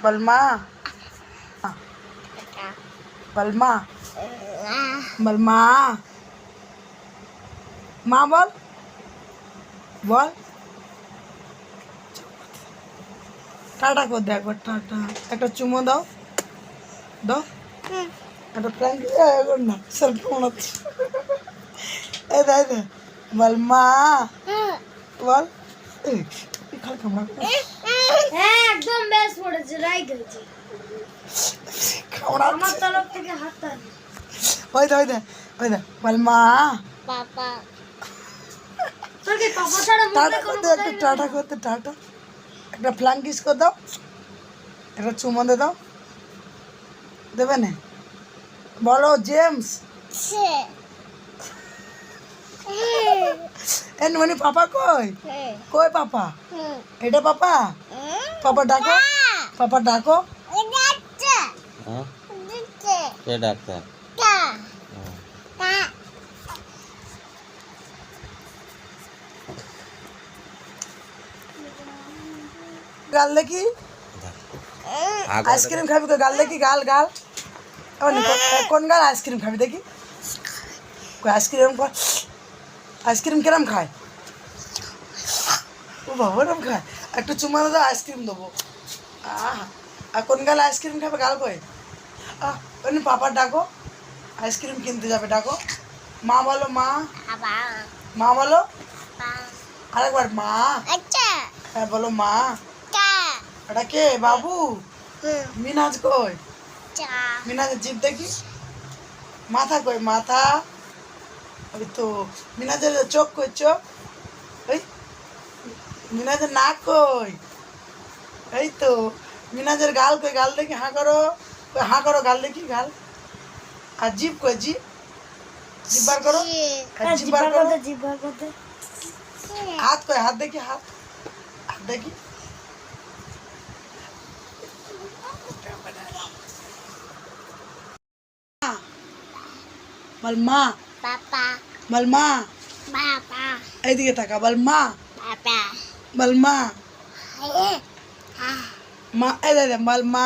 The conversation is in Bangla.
बलमा बलमा बलमा माँ बोल बोल टाटा को दे एक बार टाटा एक चुमो दाओ दाओ एक प्रैंक ना सेल्फी बनाচ্ছি এই দে বলমা বল এই খালি কামড়া হ্যাঁ একদম বেশ পড়েছে রাইট হয়েছে কামড়া আমার তরফ থেকে হাত তালি ওই দে বলমা পাপা তোর কি পাপা ছাড়া টাটা করতে একটা টাটা করতে টাটা একটা ফ্ল্যাঙ্ক কিস করে দাও একটা চুমো দে দাও দেবে না বলো জেমস এন মানে পাপা কই কই পাপা এটা পাপা পাপা ডাকো পাপা ডাকো কে ডাক্তার গাল দেখি আইসক্রিম খাবি তো গাল দেখি গাল গাল কোন গাল আইসক্রিম খাবি দেখি আইসক্রিম কিরম খায় ও বাবা রম খায় একটু চুমা দাও আইসক্রিম দেবো আর কোন গাল আইসক্রিম খাবে গাল কই ওনি পাপা ডাকো আইসক্রিম কিনতে যাবে ডাকো মা বলো মা মা বলো আরেকবার মা হ্যাঁ বলো মা এটা কে বাবু মিনাজ কই মিনাজের জিভ দেখি মাথা কই মাথা ওই তো মিনাজের চোখ কই চোখ ওই মিনাজের নাক কই এই তো মিনাজের গাল কই গাল দেখি হাঁ করো গাল দেখি গাল আর জিভ কই জিভ জিভ বার করো জিভ বার করো হাত কই হাত দেখি হাত হাত দেখি বলমা পাপা বলমা পাপা এইদিকে তাকা বলমা পাপা বলমা হ্যাঁ মা এই দে বলমা